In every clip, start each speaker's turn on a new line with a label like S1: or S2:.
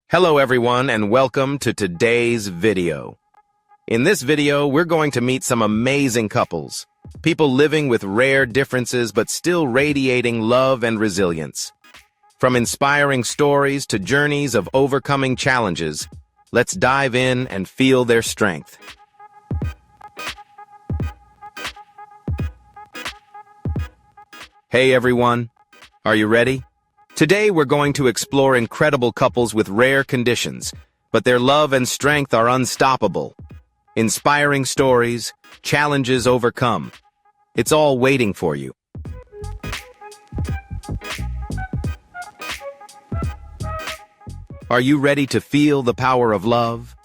S1: Hello everyone and welcome to today's video. In this video, we're going to meet some amazing couples. People living with rare differences but still radiating love and resilience. From inspiring stories to journeys of overcoming challenges, let's dive in and feel their strength. Hey everyone, are you ready? Today we're going to explore incredible couples with rare conditions, but their love and strength are unstoppable. Inspiring stories, challenges overcome. It's all waiting for you. Are you ready to feel the power of love?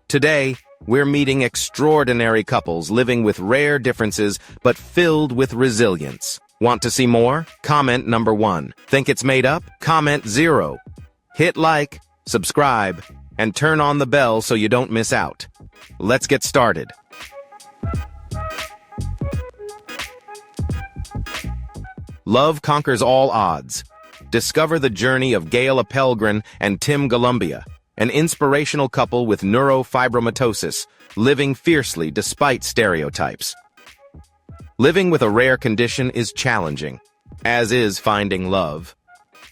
S1: Today, we're meeting extraordinary couples living with rare differences but filled with resilience. Want to see more? Comment number 1. Think it's made up? Comment 0. Hit like, subscribe, and turn on the bell so you don't miss out. Let's get started. Love conquers all odds. Discover the journey of Gail Appelgren and Tim Golumbia, an inspirational couple with neurofibromatosis, living fiercely despite stereotypes. Living with a rare condition is challenging, as is finding love.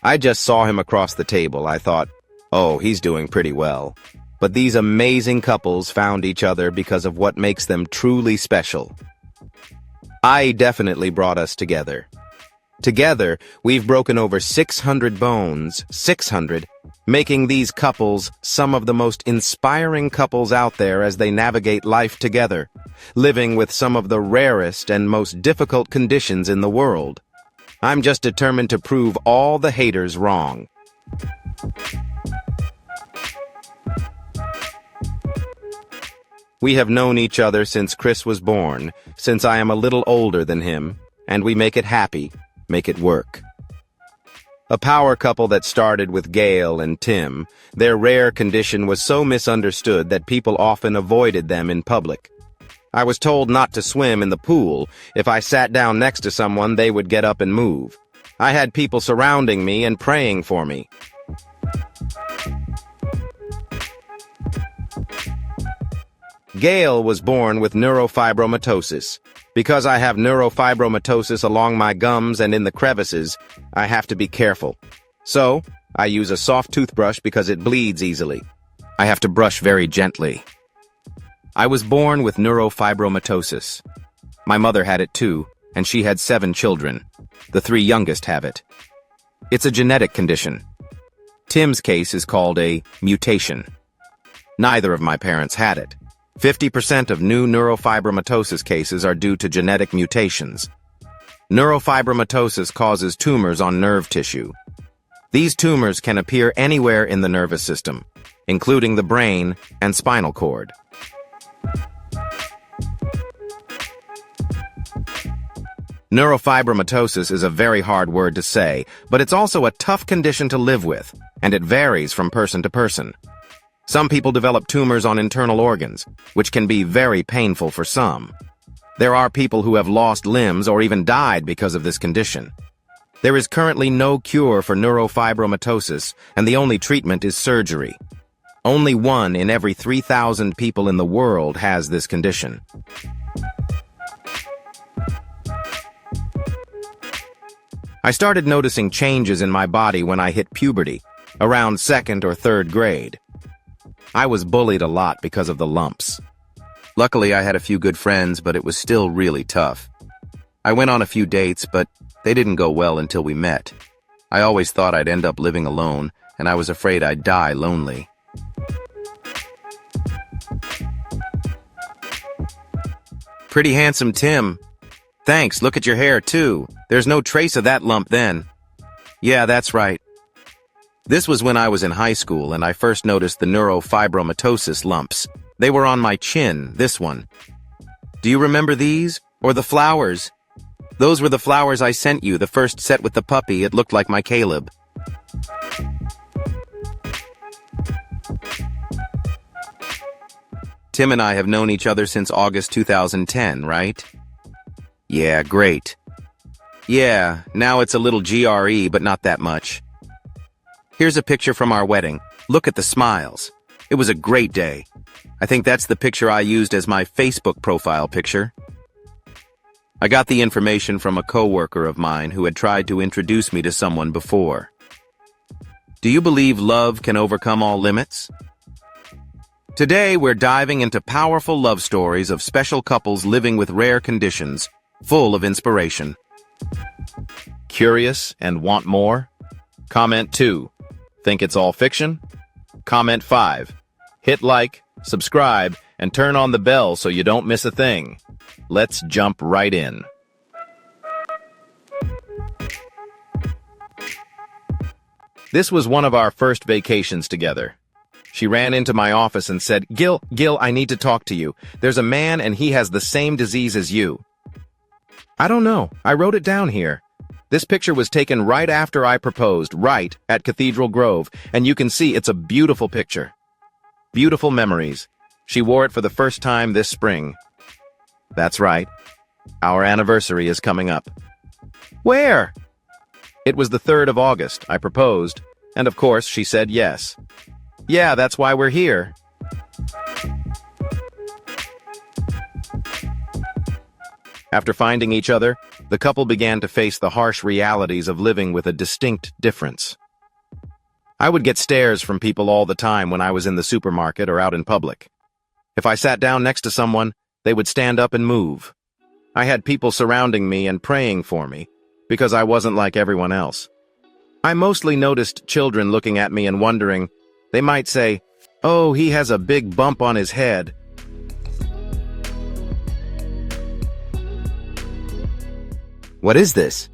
S1: I just saw him across the table. I thought, oh, he's doing pretty well. But these amazing couples found each other because of what makes them truly special. I definitely brought us together. Together, we've broken over 600 bones, 600, making these couples some of the most inspiring couples out there as they navigate life together, living with some of the rarest and most difficult conditions in the world. I'm just determined to prove all the haters wrong. We have known each other since Chris was born, since I am a little older than him, and we make it happy, make it work. A power couple that started with Gail and Tim, their rare condition was so misunderstood that people often avoided them in public. I was told not to swim in the pool. If I sat down next to someone, they would get up and move. I had people surrounding me and praying for me. Gail was born with neurofibromatosis. Because I have neurofibromatosis along my gums and in the crevices, I have to be careful. So, I use a soft toothbrush because it bleeds easily. I have to brush very gently. I was born with neurofibromatosis. My mother had it too, and she had 7 children. The 3 youngest have it. It's a genetic condition. Tim's case is called a mutation. Neither of my parents had it. 50% of new neurofibromatosis cases are due to genetic mutations. Neurofibromatosis causes tumors on nerve tissue. These tumors can appear anywhere in the nervous system, including the brain and spinal cord. Neurofibromatosis is a very hard word to say, but it's also a tough condition to live with, and it varies from person to person. Some people develop tumors on internal organs, which can be very painful for some. There are people who have lost limbs or even died because of this condition. There is currently no cure for neurofibromatosis, and the only treatment is surgery. Only 1 in every 3,000 people in the world has this condition. I started noticing changes in my body when I hit puberty, around 2nd or 3rd grade. I was bullied a lot because of the lumps. Luckily, I had a few good friends, but it was still really tough. I went on a few dates, but they didn't go well until we met. I always thought I'd end up living alone, and I was afraid I'd die lonely. Pretty handsome, Tim. Thanks, look at your hair, too. There's no trace of that lump then. Yeah, that's right. This was when I was in high school and I first noticed the neurofibromatosis lumps. They were on my chin, this one. Do you remember these? Or the flowers? Those were the flowers I sent you, the first set with the puppy. It looked like my Caleb. Tim and I have known each other since August 2010, right? Yeah, great. Yeah, now it's a little GRE, but not that much. Here's a picture from our wedding. Look at the smiles. It was a great day. I think that's the picture I used as my Facebook profile picture. I got the information from a coworker of mine who had tried to introduce me to someone before. Do you believe love can overcome all limits? Today, we're diving into powerful love stories of special couples living with rare conditions, full of inspiration. Curious and want more? Comment 2. Think it's all fiction? Comment 5. Hit like, subscribe, and turn on the bell so you don't miss a thing. Let's jump right in. This was one of our first vacations together. She ran into my office and said, Gil, I need to talk to you. There's a man and he has the same disease as you. I don't know. I wrote it down here. This picture was taken right after I proposed, right at Cathedral Grove, and you can see it's a beautiful picture. Beautiful memories. She wore it for the first time this spring. That's right. Our anniversary is coming up. Where? It was the 3rd of August. I proposed, and of course she said yes. Yeah, that's why we're here. After finding each other, the couple began to face the harsh realities of living with a distinct difference. I would get stares from people all the time when I was in the supermarket or out in public. If I sat down next to someone, they would stand up and move. I had people surrounding me and praying for me, because I wasn't like everyone else. I mostly noticed children looking at me and wondering. They might say, "Oh, he has a big bump on his head." What is this?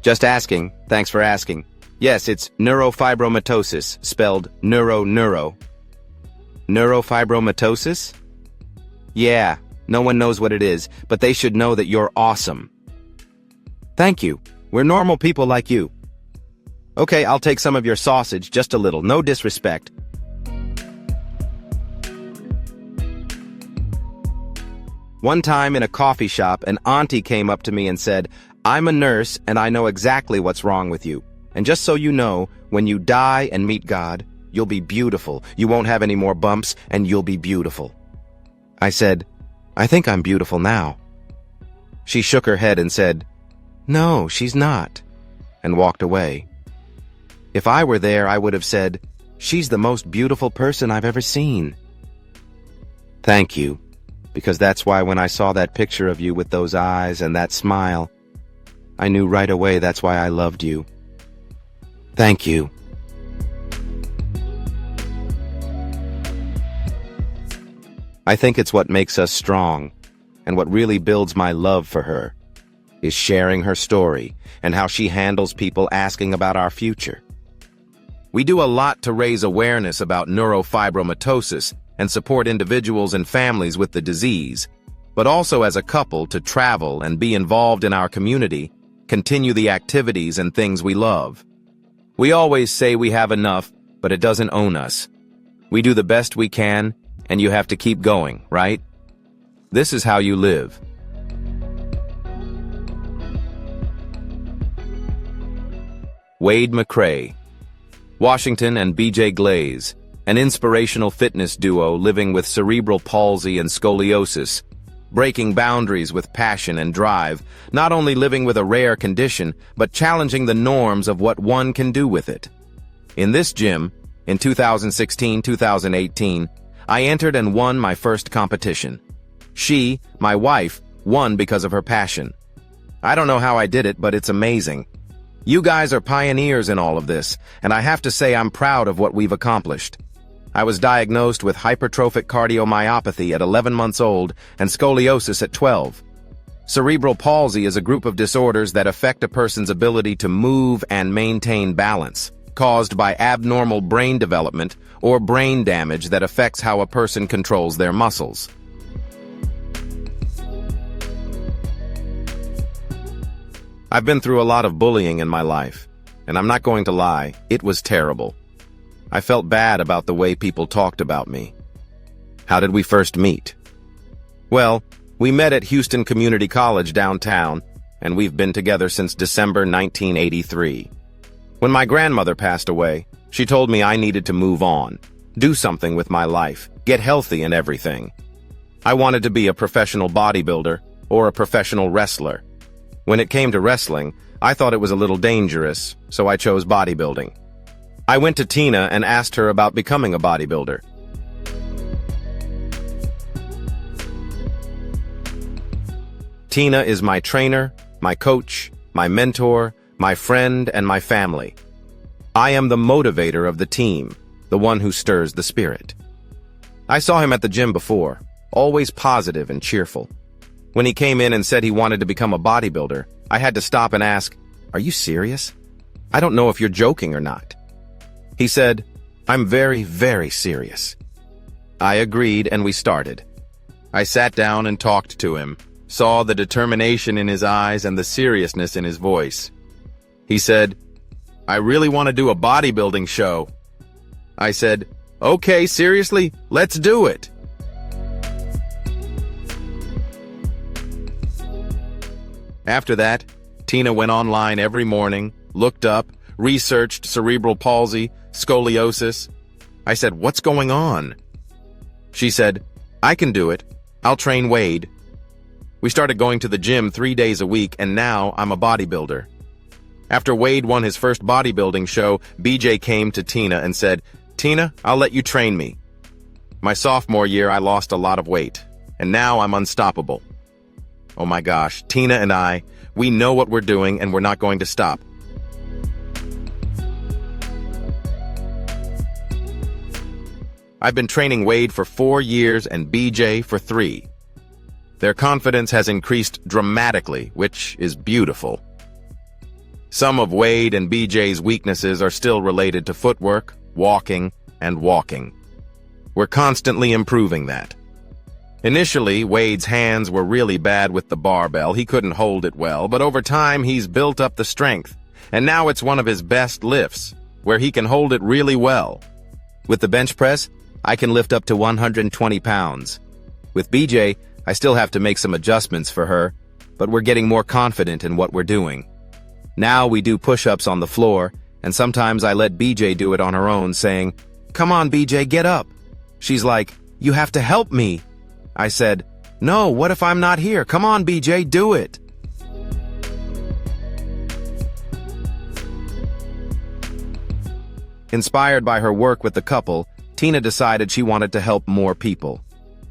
S1: Just asking. Thanks for asking. Yes, it's neurofibromatosis, spelled neuro. Neurofibromatosis? Yeah, no one knows what it is, but they should know that you're awesome. Thank you. We're normal people like you. Okay, I'll take some of your sausage, just a little, no disrespect. One time in a coffee shop, an auntie came up to me and said, "I'm a nurse and I know exactly what's wrong with you. And just so you know, when you die and meet God, you'll be beautiful. You won't have any more bumps and you'll be beautiful." I said, "I think I'm beautiful now." She shook her head and said, "No, she's not," and walked away. If I were there, I would have said, "She's the most beautiful person I've ever seen." Thank you, because that's why when I saw that picture of you with those eyes and that smile, I knew right away that's why I loved you. Thank you. I think it's what makes us strong, and what really builds my love for her, is sharing her story and how she handles people asking about our future. We do a lot to raise awareness about neurofibromatosis and support individuals and families with the disease, but also as a couple to travel and be involved in our community, continue the activities and things we love. We always say we have enough, but it doesn't own us. We do the best we can, and you have to keep going, right? This is how you live. Wade McCrae, Washington and BJ Glaze, an inspirational fitness duo living with cerebral palsy and scoliosis, breaking boundaries with passion and drive, not only living with a rare condition, but challenging the norms of what one can do with it. In this gym, in 2016-2018, I entered and won my first competition. She, my wife, won because of her passion. I don't know how I did it, but it's amazing. You guys are pioneers in all of this, and I have to say I'm proud of what we've accomplished. I was diagnosed with hypertrophic cardiomyopathy at 11 months old and scoliosis at 12. Cerebral palsy is a group of disorders that affect a person's ability to move and maintain balance, caused by abnormal brain development or brain damage that affects how a person controls their muscles. I've been through a lot of bullying in my life, and I'm not going to lie, it was terrible. I felt bad about the way people talked about me. How did we first meet? Well, we met at Houston Community College downtown, and we've been together since December 1983. When my grandmother passed away, She told me I needed to move on, do something with my life, get healthy and everything. I wanted to be a professional bodybuilder or a professional wrestler. When it came to wrestling, I thought it was a little dangerous, so I chose bodybuilding. I went to Tina and asked her about becoming a bodybuilder. Tina is my trainer, my coach, my mentor, my friend, and my family. I am the motivator of the team, the one who stirs the spirit. I saw him at the gym before, always positive and cheerful. When he came in and said he wanted to become a bodybuilder, I had to stop and ask, "Are you serious? I don't know if you're joking or not." He said, "I'm very, very serious." I agreed and we started. I sat down and talked to him, saw the determination in his eyes and the seriousness in his voice. He said, "I really want to do a bodybuilding show." I said, "Okay, seriously, let's do it." After that, Tina went online every morning, looked up, researched cerebral palsy, scoliosis. I said, "What's going on?" She said, "I can do it. I'll train Wade." We started going to the gym 3 days a week, and now I'm a bodybuilder. After Wade won his first bodybuilding show, BJ came to Tina and said, "Tina, I'll let you train me." My sophomore year, I lost a lot of weight, and now I'm unstoppable. Oh my gosh, Tina and I, we know what we're doing and we're not going to stop. I've been training Wade for 4 years and BJ for 3. Their confidence has increased dramatically, which is beautiful. Some of Wade and BJ's weaknesses are still related to footwork, walking, and walking. We're constantly improving that. Initially, Wade's hands were really bad with the barbell. He couldn't hold it well, but over time he's built up the strength, and now it's one of his best lifts, where he can hold it really well. With the bench press, I can lift up to 120 pounds. With BJ, I still have to make some adjustments for her, but we're getting more confident in what we're doing. Now we do push-ups on the floor, and sometimes I let BJ do it on her own, saying, "Come on, BJ, get up." She's like, "You have to help me." I said, "No, what if I'm not here? Come on, BJ, do it." Inspired by her work with the couple, Tina decided she wanted to help more people.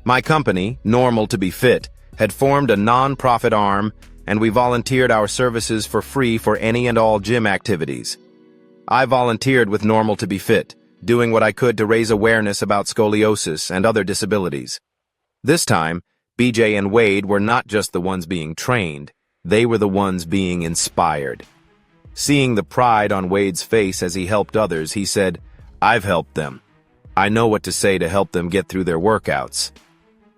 S1: My company, Normal to be Fit, had formed a non-profit arm, and we volunteered our services for free for any and all gym activities. I volunteered with Normal to be Fit, doing what I could to raise awareness about scoliosis and other disabilities. This time, BJ and Wade were not just the ones being trained, they were the ones being inspired. Seeing the pride on Wade's face as he helped others, he said, "I've helped them. I know what to say to help them get through their workouts."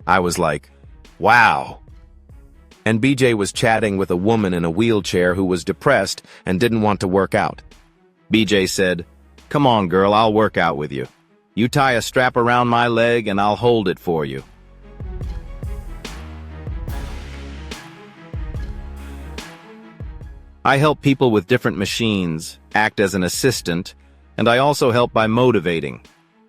S1: I was like, wow. And BJ was chatting with a woman in a wheelchair who was depressed and didn't want to work out. BJ said, "Come on, girl, I'll work out with you. You tie a strap around my leg and I'll hold it for you." I help people with different machines, act as an assistant, and I also help by motivating.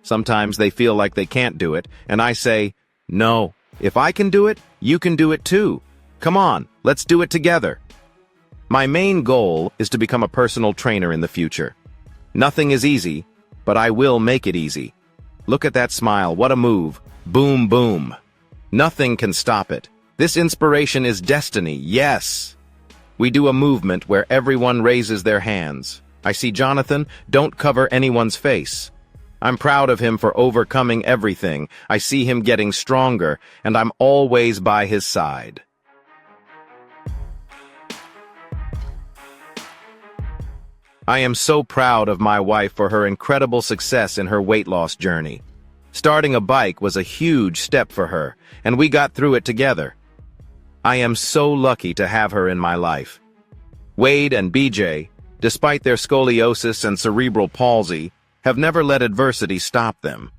S1: Sometimes they feel like they can't do it, and I say, "No, if I can do it, you can do it too. Come on, let's do it together." My main goal is to become a personal trainer in the future. Nothing is easy, but I will make it easy. Look at that smile, what a move. Boom, boom. Nothing can stop it. This inspiration is destiny, yes. We do a movement where everyone raises their hands. I see Jonathan, don't cover anyone's face. I'm proud of him for overcoming everything. I see him getting stronger, and I'm always by his side. I am so proud of my wife for her incredible success in her weight loss journey. Starting a bike was a huge step for her, and we got through it together. I am so lucky to have her in my life. Wade and BJ, despite their scoliosis and cerebral palsy, have never let adversity stop them.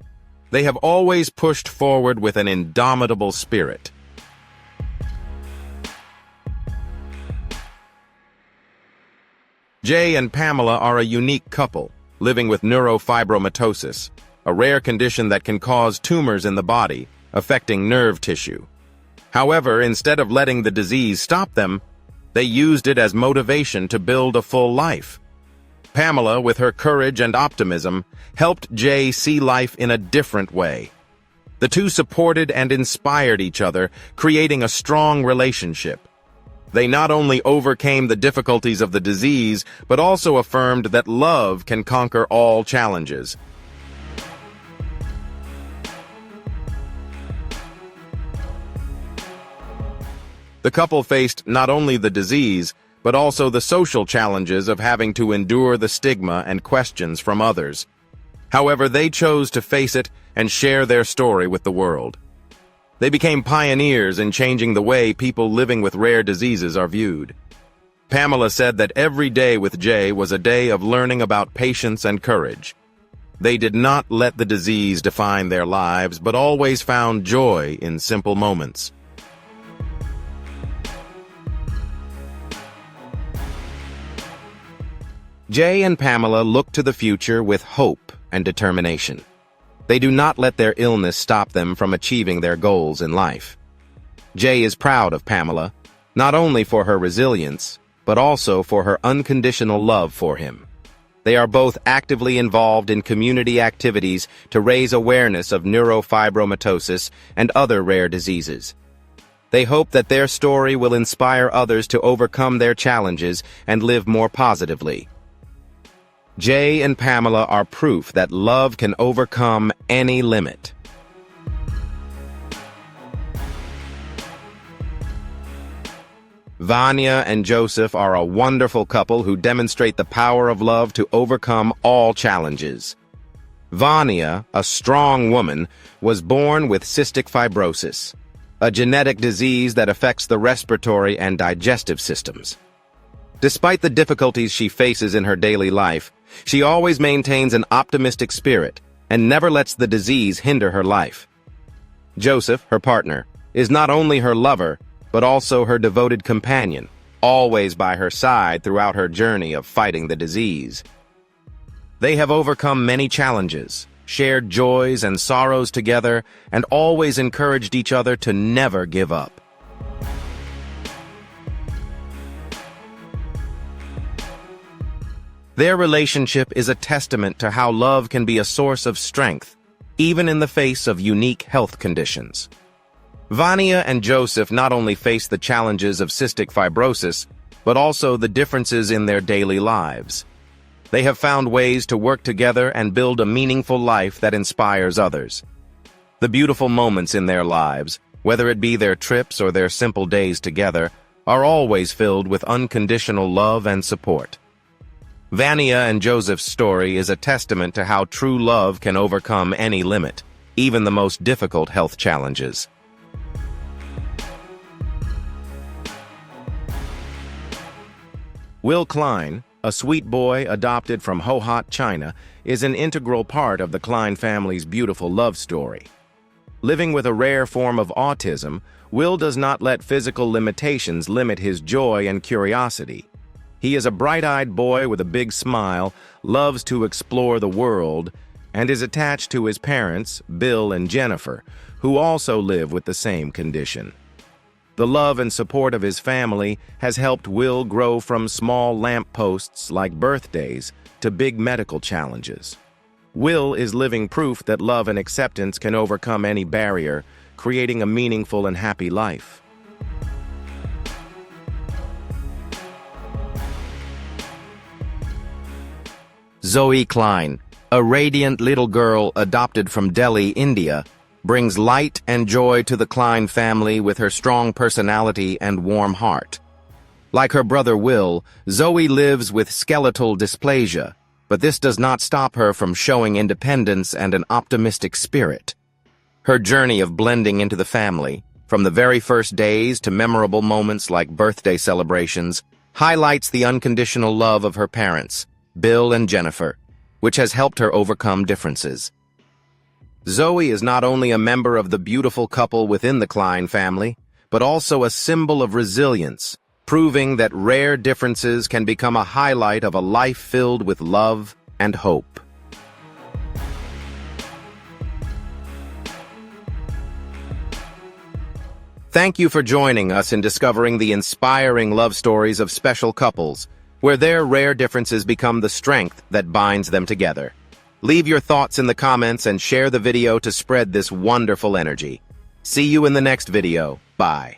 S1: They have always pushed forward with an indomitable spirit. Jay and Pamela are a unique couple. living with neurofibromatosis, a rare condition that can cause tumors in the body, affecting nerve tissue. However, instead of letting the disease stop them, they used it as motivation to build a full life. Pamela, with her courage and optimism, helped Jay see life in a different way. The two supported and inspired each other, creating a strong relationship. They not only overcame the difficulties of the disease, but also affirmed that love can conquer all challenges. The couple faced not only the disease, but also the social challenges of having to endure the stigma and questions from others. However, they chose to face it and share their story with the world. They became pioneers in changing the way people living with rare diseases are viewed. Pamela said that every day with Jay was a day of learning about patience and courage. They did not let the disease define their lives, but always found joy in simple moments. Jay and Pamela look to the future with hope and determination. They do not let their illness stop them from achieving their goals in life. Jay is proud of Pamela, not only for her resilience, but also for her unconditional love for him. They are both actively involved in community activities to raise awareness of neurofibromatosis and other rare diseases. They hope that their story will inspire others to overcome their challenges and live more positively. Jay and Pamela are proof that love can overcome any limit. Vania and Joseph are a wonderful couple who demonstrate the power of love to overcome all challenges. Vania, a strong woman, was born with cystic fibrosis, a genetic disease that affects the respiratory and digestive systems. Despite the difficulties she faces in her daily life, she always maintains an optimistic spirit and never lets the disease hinder her life. Joseph, her partner, is not only her lover, but also her devoted companion, always by her side throughout her journey of fighting the disease. They have overcome many challenges, shared joys and sorrows together, and always encouraged each other to never give up. Their relationship is a testament to how love can be a source of strength, even in the face of unique health conditions. Vania and Joseph not only face the challenges of cystic fibrosis, but also the differences in their daily lives. They have found ways to work together and build a meaningful life that inspires others. The beautiful moments in their lives, whether it be their trips or their simple days together, are always filled with unconditional love and support. Vania and Joseph's story is a testament to how true love can overcome any limit, even the most difficult health challenges. Will Klein, a sweet boy adopted from Hohhot, China, is an integral part of the Klein family's beautiful love story. Living with a rare form of autism, Will does not let physical limitations limit his joy and curiosity. He is a bright-eyed boy with a big smile, loves to explore the world, and is attached to his parents, Bill and Jennifer, who also live with the same condition. The love and support of his family has helped Will grow from small lampposts like birthdays to big medical challenges. Will is living proof that love and acceptance can overcome any barrier, creating a meaningful and happy life. Zoe Klein, a radiant little girl adopted from Delhi, India, brings light and joy to the Klein family with her strong personality and warm heart. Like her brother Will, Zoe lives with skeletal dysplasia, but this does not stop her from showing independence and an optimistic spirit. Her journey of blending into the family, from the very first days to memorable moments like birthday celebrations, highlights the unconditional love of her parents, Bill and Jennifer, which has helped her overcome differences. Zoe is not only a member of the beautiful couple within the Klein family, but also a symbol of resilience, proving that rare differences can become a highlight of a life filled with love, and hope. Thank you for joining us in discovering the inspiring love stories of special couples, where their rare differences become the strength that binds them together. Leave your thoughts in the comments and share the video to spread this wonderful energy. See you in the next video. Bye.